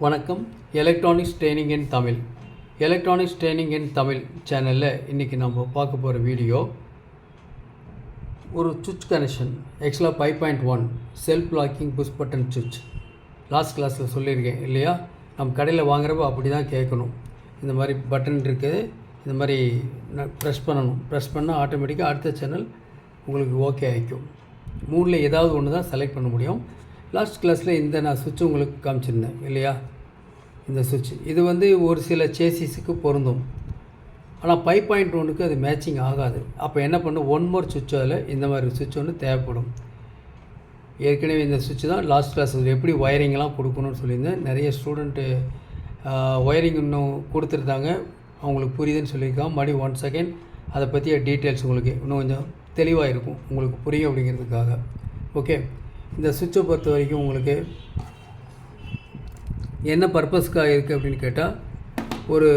வணக்கம். Electronics training இன் Tamil. Electronics training இன் தமிழ் சேனலில் இன்றைக்கி நம்ம பார்க்க போகிற வீடியோ ஒரு சுவிட்ச் கனெக்ஷன். ஆக்சுவலாக 5.1 செல்ஃப் லாக்கிங் புஷ் பட்டன் சுவிட்ச். லாஸ்ட் கிளாஸில் சொல்லியிருக்கேன் இல்லையா? நம்ம கடையில் வாங்குறப்போ அப்படி தான் கேட்கணும். இந்த மாதிரி பட்டன் இருக்குது, இந்த மாதிரி ப்ரெஸ் பண்ணணும். ப்ரெஸ் பண்ணால் ஆட்டோமேட்டிக்காக அடுத்த சேனல் உங்களுக்கு ஓகே ஆகிக்கும். மூணில் ஏதாவது ஒன்று தான் செலக்ட் பண்ண முடியும். லாஸ்ட் கிளாஸில் இந்த நான் சுவிட்ச் உங்களுக்கு காமிச்சிருந்தேன் இல்லையா? இந்த சுவிட்ச் இது வந்து ஒரு சில சேசிஸுக்கு பொருந்தும், ஆனால் 5.1க்கு அது மேட்சிங் ஆகாது. அப்போ என்ன பண்ணும், ஒன் மோர் சுவிட்ச் அதில் இந்த மாதிரி சுவிட்ச் ஒன்று தேவைப்படும். ஏற்கனவே இந்த சுவிட்ச் தான் லாஸ்ட் கிளாஸ் எப்படி ஒயரிங்லாம் கொடுக்கணும்னு சொல்லியிருந்தேன். நிறைய ஸ்டூடெண்ட்டு ஒயரிங் இன்னும் கொடுத்துருந்தாங்க, அவங்களுக்கு புரியுதுன்னு சொல்லியிருக்காங்க. மறுபடியும் 1 செகண்ட் அதை பற்றிய டீட்டெயில்ஸ் உங்களுக்கு இன்னும் கொஞ்சம் தெளிவாக இருக்கும், உங்களுக்கு புரியும் அப்படிங்கிறதுக்காக. ஓகே, இந்த சுவிட்சை பொறுத்த வரைக்கும் உங்களுக்கு என்ன பர்பஸ்க்காக இருக்குது அப்படின்னு கேட்டால், ஒரு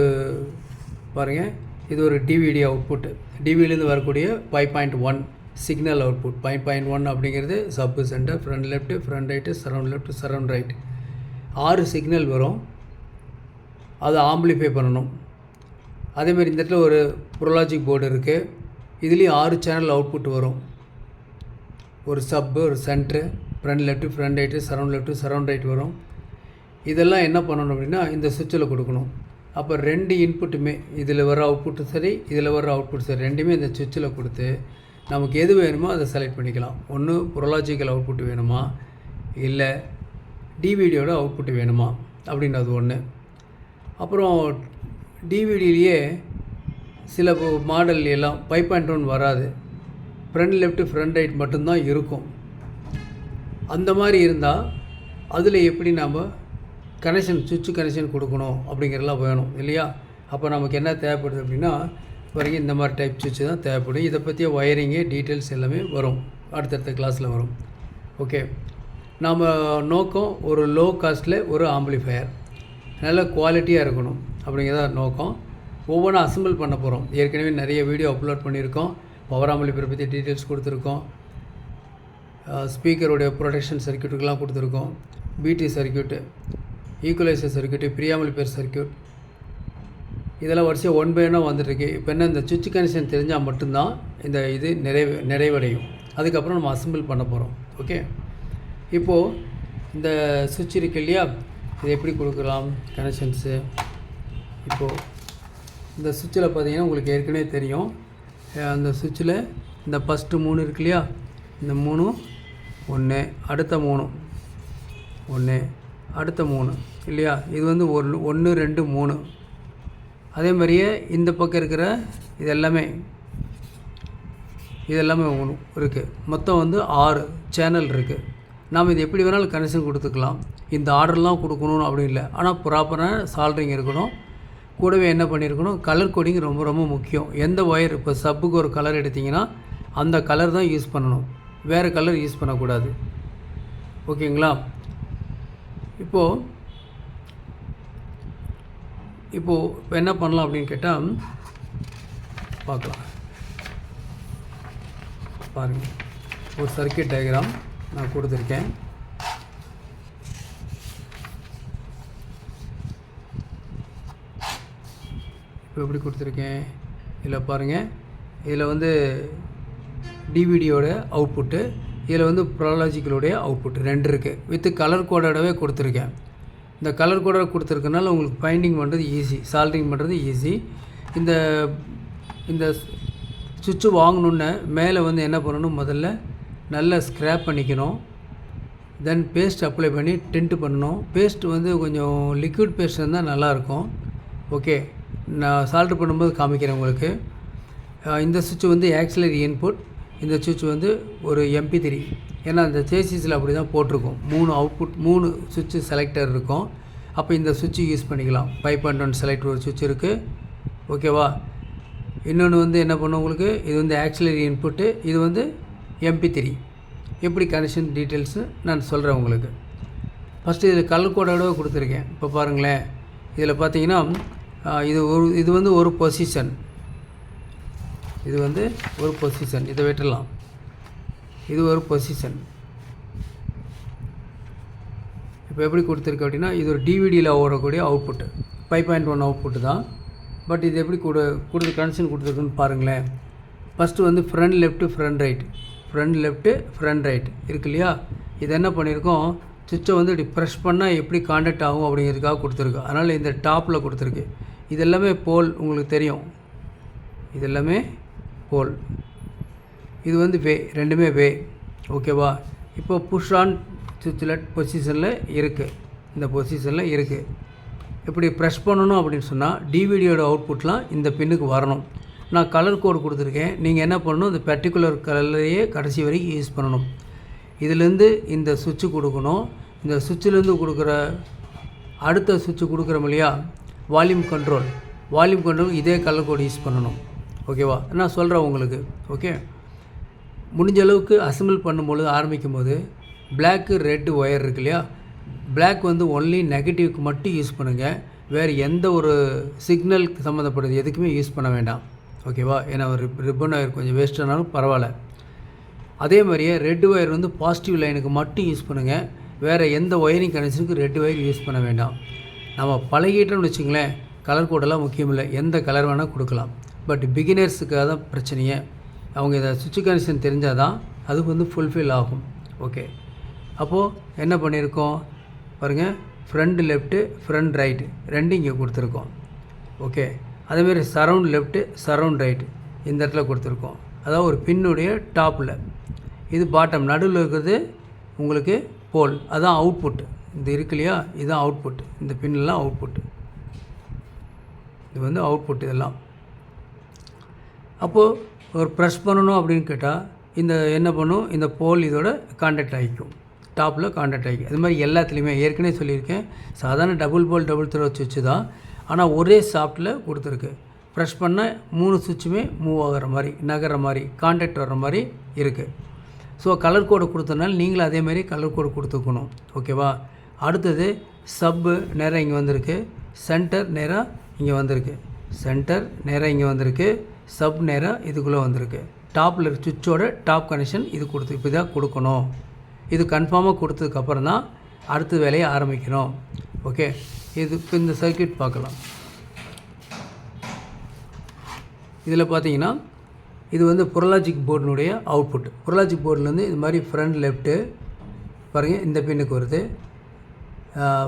பாருங்கள், இது ஒரு டிவிடி அவுட்புட்டு. டிவிடிலேருந்து வரக்கூடிய 5.1 சிக்னல் அவுட்புட். 5.1 அப்படிங்கிறது சப்பு centre, front left, front right, surround left, surround right. 6 signal வரும், அதை ஆம்பிளிஃபை பண்ணணும். அதேமாதிரி இந்த இடத்துல ஒரு ப்ரோலாஜிக் போர்டு இருக்குது. இதுலேயும் 6 சேனல் அவுட்புட் வரும். ஒரு சப்பு, ஒரு centre, front left, front right, surround left, surround right வரும். இதெல்லாம் என்ன பண்ணணும் அப்படின்னா இந்த சுவிட்சில் கொடுக்கணும். அப்போ 2 இன்புட்டுமே, இதில் வர அவுட்புட்டு சரி, இதில் வர அவுட்புட் சரி, ரெண்டுமே இந்த சுவிட்சில் கொடுத்து நமக்கு எது வேணுமோ அதை செலக்ட் பண்ணிக்கலாம். ஒன்று ப்ரோலாஜிக்கல் அவுட்புட் வேணுமா, இல்லை டிவிடியோட அவுட்புட் வேணுமா அப்படின்றது ஒன்று. அப்புறம் டிவிடியிலேயே சில மாடல் எல்லாம் 5.1 வராது, ஃப்ரண்ட் லெஃப்ட்டு, ஃப்ரண்ட் ரைட் மட்டும்தான் இருக்கும். அந்த மாதிரி இருந்தால் அதில் எப்படி நாம் கனெக்ஷன், சுவிட்சு கனெக்ஷன் கொடுக்கணும் அப்படிங்கிறலாம் வேணும் இல்லையா? அப்போ நமக்கு என்ன தேவைப்படுது அப்படின்னா, வரைக்கும் இந்த மாதிரி டைப் சுவிட்சு தான் தேவைப்படும். இதை பற்றிய ஒயரிங்கு டீட்டெயில்ஸ் எல்லாமே வரும், அடுத்தடுத்த கிளாஸில் வரும். ஓகே, நாம் நோக்கம் ஒரு லோ காஸ்ட்டில் ஒரு ஆம்பிளிஃபையர், நல்ல குவாலிட்டியாக இருக்கணும் அப்படிங்கிறத நோக்கம். ஒவ்வொன்றும் அசம்பிள் பண்ண போகிறோம். ஏற்கனவே நிறைய வீடியோ அப்லோட் பண்ணியிருக்கோம். பவர் ஆம்பிளிஃபையரை பற்றி டீட்டெயில்ஸ் கொடுத்துருக்கோம். ஸ்பீக்கருடைய ப்ரொடெக்ஷன் சர்க்யூட்டுக்கெலாம் கொடுத்துருக்கோம். பிடி circuit, equaliser circuit, pre amplifier circuit, இதெல்லாம் வரிசையாக 1 by 1 வந்துட்டுருக்கு. இப்போ என்ன, இந்த சுவிட்ச் கனெக்ஷன் தெரிஞ்சால் மட்டும்தான் இந்த இது நிறைவடையும். அதுக்கப்புறம் நம்ம அசம்பிள் பண்ண போகிறோம். ஓகே, இப்போது இந்த சுவிட்ச் இருக்கு இல்லையா, இது எப்படி கொடுக்கலாம் கனெக்ஷன்ஸு. இப்போது இந்த சுவிட்சில் பார்த்தீங்கன்னா உங்களுக்கு ஏற்கனவே தெரியும், அந்த சுவிட்சில் இந்த ஃபஸ்ட்டு 3 இருக்கு இல்லையா, இந்த 3 1, அடுத்த 3 1, அடுத்த 3 இல்லையா, இது வந்து 1 2 3. அதே மாதிரியே இந்த பக்கம் இருக்கிற இதெல்லாமே இருக்குது. மொத்தம் வந்து 6 சேனல் இருக்குது. நாம் இது எப்படி வேணாலும் கனெக்ஷன் கொடுத்துக்கலாம். இந்த ஆர்டர்லாம் கொடுக்கணும் அப்படி இல்லை, ஆனால் ப்ராப்பரான சால்ட்ரிங் இருக்கணும். கூடவே என்ன பண்ணியிருக்கணும், கலர் கோடிங் ரொம்ப ரொம்ப முக்கியம். எந்த ஒயர், இப்போ சப்புக்கு ஒரு கலர் எடுத்திங்கன்னா அந்த கலர் தான் யூஸ் பண்ணணும், வேறு கலர் யூஸ் பண்ணக்கூடாது. ஓகேங்களா? இப்போது என்ன பண்ணலாம் அப்படின்னு கேட்டால் பார்க்கலாம். பாருங்கள், ஒரு சர்க்யூட் டயக்ராம் நான் கொடுத்துருக்கேன். இப்போ எப்படி கொடுத்துருக்கேன், இதில் பாருங்கள். இதில் வந்து டிவிடியோட அவுட்புட்டு, இதில் வந்து ப்ரோலாஜிக்கலுடைய அவுட்புட் 2 இருக்குது. வித்து கலர் கோடோடவே கொடுத்துருக்கேன். இந்த கலர் கோடோட கொடுத்துருக்கனால உங்களுக்கு ஃபைண்டிங் பண்ணுறது ஈஸி, சால்ட்ரிங் பண்ணுறது ஈஸி. இந்த சுவிட்சு வாங்கணுன்னு மேலே வந்து என்ன பண்ணணும், முதல்ல நல்லா ஸ்க்ராப் பண்ணிக்கணும். தென் பேஸ்ட் அப்ளை பண்ணி டிண்ட் பண்ணணும். பேஸ்ட் வந்து கொஞ்சம் லிக்விட் பேஸ்ட் இருந்தால் நல்லாயிருக்கும். ஓகே, நான் சால்ட்ரு பண்ணும்போது காமிக்கிறேன் உங்களுக்கு. இந்த சுவிட்ச் வந்து ஆக்சிலரி இன்புட், இந்த சுவிட்ச் வந்து ஒரு MP3. ஏன்னா இந்த சேசிஸில் அப்படி தான் போட்டிருக்கோம். 3 அவுட்புட், 3 சுவிட்சு செலக்டர் இருக்கும். அப்போ இந்த சுவிட்சு யூஸ் பண்ணிக்கலாம். 5.1 செலக்டர் ஒரு சுவிட்ச் இருக்குது. ஓகேவா? இன்னொன்று வந்து என்ன பண்ணும் உங்களுக்கு, இது வந்து ஆக்சிலரி இன்புட்டு, இது வந்து MP3. எப்படி கனெக்ஷன் டீட்டெயில்ஸு நான் சொல்கிறேன் உங்களுக்கு. ஃபஸ்ட்டு இதில் கலர் கோடோட கொடுத்துருக்கேன். இப்போ பாருங்களேன், இதில் பார்த்தீங்கன்னா இது வந்து ஒரு பொசிஷன், இது வந்து ஒரு பொசிஷன், இதை வெட்டலாம். இது ஒரு பொசிஷன். இப்போ எப்படி கொடுத்துருக்கு அப்படின்னா இது ஒரு டிவிடியில் ஓடக்கூடிய அவுட்புட்டு 5.1 அவுட்புட்டு தான். பட் இது எப்படி கொடுத்து கனெக்ஷன் கொடுத்துருக்குன்னு பாருங்களேன். ஃபஸ்ட்டு வந்து front left front right, front left front right இருக்கு இல்லையா? இது என்ன பண்ணியிருக்கோம், சுவிட்சை வந்து இப்படி ப்ரெஷ் பண்ணால் எப்படி காண்டாக்ட் ஆகும் அப்படிங்கிறதுக்காக கொடுத்துருக்கு. அதனால் இந்த டாப்பில் கொடுத்துருக்கு. இது எல்லாமே போல், உங்களுக்கு தெரியும், இது எல்லாமே போல். இது வந்து வே, ரெண்டுமே வே. ஓகேவா? இப்போ புஷ் ஆன் சுவிட்சில் பொசிஷனில் இருக்குது, இந்த பொசிஷனில் இருக்குது. இப்படி ப்ரெஷ் பண்ணணும் அப்படின்னு சொன்னால் டிவிடியோட அவுட்புட்லாம் இந்த பின்னுக்கு வரணும். நான் கலர் கோடு கொடுத்துருக்கேன். நீங்கள் என்ன பண்ணணும், இந்த பர்டிகுலர் கலர்லையே கடைசி வரைக்கும் யூஸ் பண்ணணும். இதிலேருந்து இந்த சுவிட்சு கொடுக்கணும். இந்த சுவிட்சிலேருந்து கொடுக்குற அடுத்த சுவிட்சு கொடுக்குறோம் இல்லையா, வால்யூம் கண்ட்ரோல் இதே கலர் கோடு யூஸ் பண்ணணும். ஓகேவா? நான் சொல்கிறேன் உங்களுக்கு. ஓகே, முடிஞ்ச அளவுக்கு அசம்பிள் பண்ணும்பொழுது ஆரம்பிக்கும் போது பிளாக்கு ரெட்டு ஒயர் இருக்கு இல்லையா, பிளாக் வந்து ஒன்லி நெகட்டிவ்க்கு மட்டும் யூஸ் பண்ணுங்கள். வேறு எந்த ஒரு சிக்னல் சம்மந்தப்பட்டது எதுக்குமே யூஸ் பண்ண வேண்டாம். ஓகேவா? ஏன்னா ஒரு ரிப்பன் ஒயர் கொஞ்சம் வேஸ்ட் ஆனாலும் பரவாயில்ல. அதே மாதிரியே ரெட் ஒயர் வந்து பாசிட்டிவ் லைனுக்கு மட்டும் யூஸ் பண்ணுங்கள். வேறு எந்த ஒயரிங் கனெக்ஷனுக்கு ரெட் ஒயர் யூஸ் பண்ண வேண்டாம். நம்ம பழகிட்டோம்னு வச்சுங்களேன், கலர் கோடெல்லாம் முக்கியம் இல்லை, எந்த கலர் வேணால் கொடுக்கலாம். பட் பிகினர்ஸுக்காக தான் பிரச்சனையே. அவங்க இதை சுவிட்ச் கனெக்ஷன் தெரிஞ்சால் தான் அது வந்து ஃபுல்ஃபில் ஆகும். ஓகே, அப்போது என்ன பண்ணியிருக்கோம் பாருங்கள், ஃப்ரண்ட் லெஃப்ட்டு ஃப்ரண்ட் ரைட்டு ரெண்டு இங்கே கொடுத்துருக்கோம். ஓகே, அதேமாதிரி சரவுண்ட் லெஃப்ட்டு சரவுண்ட் ரைட்டு இந்த இடத்துல கொடுத்துருக்கோம். அதாவது ஒரு பின்னுடைய டாப்பில், இது பாட்டம், நடுவில் இருக்கிறது உங்களுக்கு போல், அதுதான் அவுட்புட். இது இருக்கு இல்லையா, இதுதான் அவுட்புட். இந்த பின்னெலாம் அவுட்புட்டு, இது வந்து அவுட்புட் இதெல்லாம். அப்போது ஒரு ப்ரெஸ் பண்ணணும் அப்படின்னு கேட்டால் இந்த என்ன பண்ணும், இந்த போல் இதோட கான்டாக்ட் ஆகிக்கும், டாப்பில் கான்டாக்ட் ஆகிக்கும். அது மாதிரி எல்லாத்துலேயுமே ஏற்கனவே சொல்லியிருக்கேன், சாதாரண டபுள் போல் டபுள் த்ரோ சுவிட்சு தான், ஆனால் ஒரே சாஃப்ட்டில் கொடுத்துருக்கு. ப்ரெஸ் பண்ணால் 3 சுவிட்சுமே மூவ் ஆகிற மாதிரி, நகர்ற மாதிரி, கான்டாக்ட் வர்ற மாதிரி இருக்குது. ஸோ கலர் கோடு கொடுத்தனால நீங்களும் அதேமாதிரி கலர் கோடு கொடுத்துக்கணும். ஓகேவா? அடுத்தது சப்பு நேராக இங்கே வந்திருக்கு, சென்டர் நேராக இங்கே வந்திருக்கு, சென்டர் நேராக இங்கே வந்திருக்கு, சப் நேராக இதுக்குள்ளே வந்திருக்கு. டாப்பில் சுவிட்சோட டாப் கனெக்ஷன் இது கொடுத்து இப்போ தான் கொடுக்கணும். இது கன்ஃபார்மாக கொடுத்ததுக்கப்புறம் தான் அடுத்த வேலையை ஆரம்பிக்கணும். ஓகே, இது இப்போ இந்த சர்க்யூட் பார்க்கலாம். இதில் பார்த்தீங்கன்னா இது வந்து ப்ரோலாஜிக் போர்டினுடைய அவுட்புட். ப்ரோலாஜிக் போர்டிலேருந்து இது மாதிரி ஃப்ரண்ட் லெஃப்ட்டு பாருங்கள் இந்த பின்னுக்கு வருது,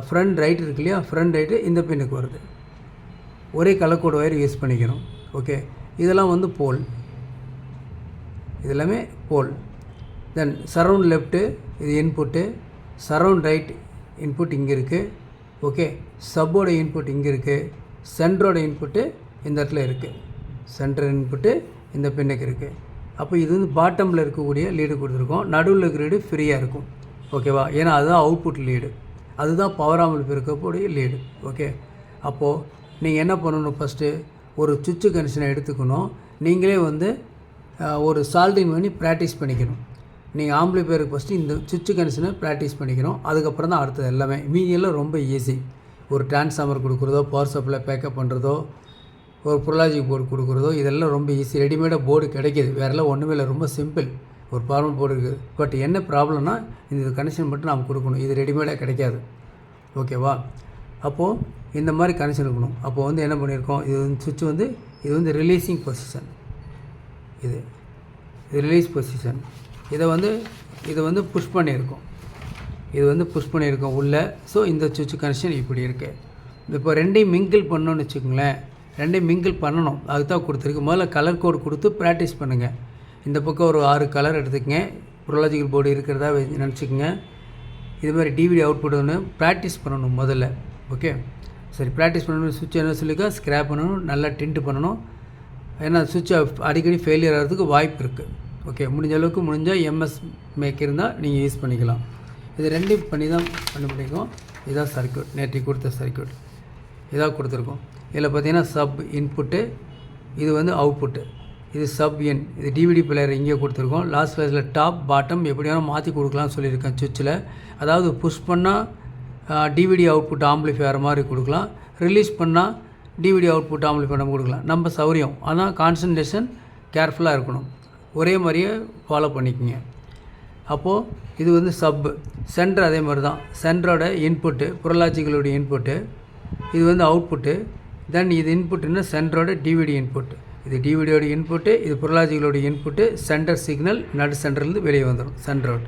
ஃப்ரண்ட் ரைட் இருக்கு இல்லையா, ஃப்ரண்ட் ரைட்டு இந்த பின்னுக்கு வருது. ஒரே கலர் கோடு ஒயர் யூஸ் பண்ணிக்கிறோம். ஓகே, இதெல்லாம் வந்து போல், இதெல்லாமே போல். தென் சரவுண்ட் லெஃப்ட்டு இது இன்புட்டு, சரவுண்ட் ரைட் இன்புட் இங்கே இருக்குது. ஓகே, சப்போட இன்புட் இங்கே இருக்குது, சென்டரோட இன்புட்டு இந்த இடத்துல இருக்குது, சென்டர் இன்புட்டு இந்த பின்னுக்கு இருக்குது. அப்போ இது வந்து பாட்டமில் இருக்கக்கூடிய லீடு கொடுத்துருக்கோம், நடுவில் இருக்கிற லீடு ஃப்ரீயாக இருக்கும். ஓகேவா? ஏன்னா அதுதான் அவுட்புட் லீடு, அதுதான் பவர் ஆம்பிளிஃபையர் இருக்கக்கூடிய லீடு. ஓகே, அப்போது நீங்கள் என்ன பண்ணணும், ஃபஸ்ட்டு ஒரு சுவிட்சு கனெக்ஷனை எடுத்துக்கணும். நீங்களே வந்து ஒரு சால்டிங் பண்ணி ப்ராக்டிஸ் பண்ணிக்கணும். நீங்கள் ஆம்பிளிஃபையருக்கு ஃபஸ்ட்டு இந்த சுவிட்சு கனெக்ஷனை ப்ராக்டிஸ் பண்ணிக்கணும். அதுக்கப்புறம் தான் அடுத்தது எல்லாமே. மீதியெல்லாம் ரொம்ப ஈஸி. ஒரு டிரான்ஸ்ஃபார்மர் கொடுக்குறதோ, பவர் சப்ளை பேக்கப் பண்ணுறதோ, ஒரு ப்ரோலாஜிக் போர்டு கொடுக்குறதோ, இதெல்லாம் ரொம்ப ஈஸி. ரெடிமேடாக போர்டு கிடைக்கிது, வேறெல்லாம் ஒன்றுமே இல்லை, ரொம்ப சிம்பிள். ஒரு ஃபார்மல் போர்டு இருக்குது. பட் என்ன ப்ராப்ளம்னா இந்த கனெக்ஷன் மட்டும் நாம் கொடுக்கணும், இது ரெடிமேடாக கிடைக்காது. ஓகேவா? அப்போது இந்த மாதிரி கனெக்ஷன் இருக்கணும். அப்போது வந்து என்ன பண்ணியிருக்கோம், இது வந்து சுவிட்ச் வந்து இது வந்து ரிலீஸிங் பொசிஷன், இது ரிலீஸ் பொசிஷன். இதை வந்து புஷ் பண்ணியிருக்கோம், இது வந்து புஷ் பண்ணியிருக்கோம் உள்ளே. ஸோ இந்த சுவிட்ச் கனெக்ஷன் இப்படி இருக்குது. இப்போ ரெண்டையும் மிங்கிள் பண்ணணும்னு வச்சுக்கோங்களேன், ரெண்டையும் மிங்கிள் பண்ணணும், அதுக்கு தான் கொடுத்துருக்கு. முதல்ல கலர் கோடு கொடுத்து ப்ராக்டிஸ் பண்ணுங்கள். இந்த பக்கம் ஒரு 6 கலர் எடுத்துக்கங்க, ப்ரோலாஜிக்கல் போர்டு இருக்கிறதா நினச்சிக்கோங்க. இது மாதிரி டிவிடி அவுட்புட் ஒன்று ப்ராக்டிஸ் பண்ணணும் முதல்ல. ஓகே, சரி, ப்ராக்டிஸ் பண்ணணும். சுவிட்ச் என்ன சொல்லிக்கா, ஸ்க்ராப் பண்ணணும், நல்லா டிண்ட் பண்ணணும். ஏன்னா சுவிட்ச் அடிக்கடி ஃபெயிலியர் ஆகிறதுக்கு வாய்ப்பு இருக்குது. ஓகே, முடிஞ்சால் எம்எஸ் மேக் இருந்தால் நீங்கள் யூஸ் பண்ணிக்கலாம். இது ரெண்டையும் பண்ணி தான் பண்ண முடியும். இதான் சர்க்யூட், நேற்று கொடுத்த சர்க்யூட் இதாக கொடுத்துருக்கோம். இதில் பார்த்தீங்கன்னா சப் இன்புட்டு, இது வந்து அவுட்புட்டு, இது சப் என், இது டிவிடி பிளேயர் இங்கே கொடுத்துருக்கோம். லாஸ்ட் கிளாஸில் டாப் பாட்டம் எப்படி வேணால் மாற்றி கொடுக்கலாம்னு சொல்லியிருக்கேன் சுவிட்சில். அதாவது புஷ் பண்ணால் டிவிடி அவுட்புட் ஆம்பிளிஃபையர் மாதிரி கொடுக்கலாம், ரிலீஸ் பண்ணால் டிவிடி அவுட்புட் ஆம்பிளிஃபையர் நம்ம கொடுக்கலாம், நம்ம சௌரியம். ஆனால் கான்சன்ட்ரேஷன் கேர்ஃபுல்லாக இருக்கணும், ஒரே மாதிரியே ஃபாலோ பண்ணிக்கோங்க. அப்போது இது வந்து சப்பு. சென்டர் அதே மாதிரி தான். சென்டரோட இன்புட்டு ப்ரோலாஜிக்கலுடைய இன்புட்டு, இது வந்து அவுட்புட்டு. தென் இது இன்புட்டுன்னா சென்டரோட டிவிடி இன்புட். இது டிவிடியோட இன்புட்டு, இது ப்ரோலாஜிக்கலோட இன்புட்டு. சென்டர் சிக்னல் நடு சென்டர்லேருந்து வெளியே வந்துடும் சென்டர் அவுட்.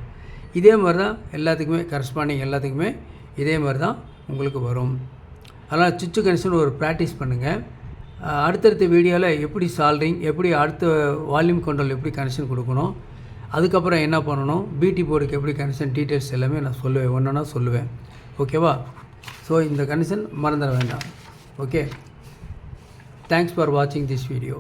இதே மாதிரி தான் எல்லாத்துக்குமே கரஸ்பாண்டிங் எல்லாத்துக்குமே இதே மாதிரி தான் உங்களுக்கு வரும். அதனால் சுவிட்ச் கனெக்ஷன் ஒரு ப்ராக்டிஸ் பண்ணுங்கள். அடுத்தடுத்த வீடியோவில் எப்படி சால்ரிங், எப்படி அடுத்த வால்யூம் கண்ட்ரோல் எப்படி கனெக்ஷன் கொடுக்கணும், அதுக்கப்புறம் என்ன பண்ணணும், பிடி போர்டுக்கு எப்படி கனெக்ஷன் டீட்டெயில்ஸ் எல்லாமே நான் சொல்லுவேன், ஒன்றா சொல்லுவேன். ஓகேவா? ஸோ இந்த கனெக்ஷன் மறந்துட வேண்டாம். ஓகே, தேங்க்ஸ் ஃபார் வாட்சிங் திஸ் வீடியோ.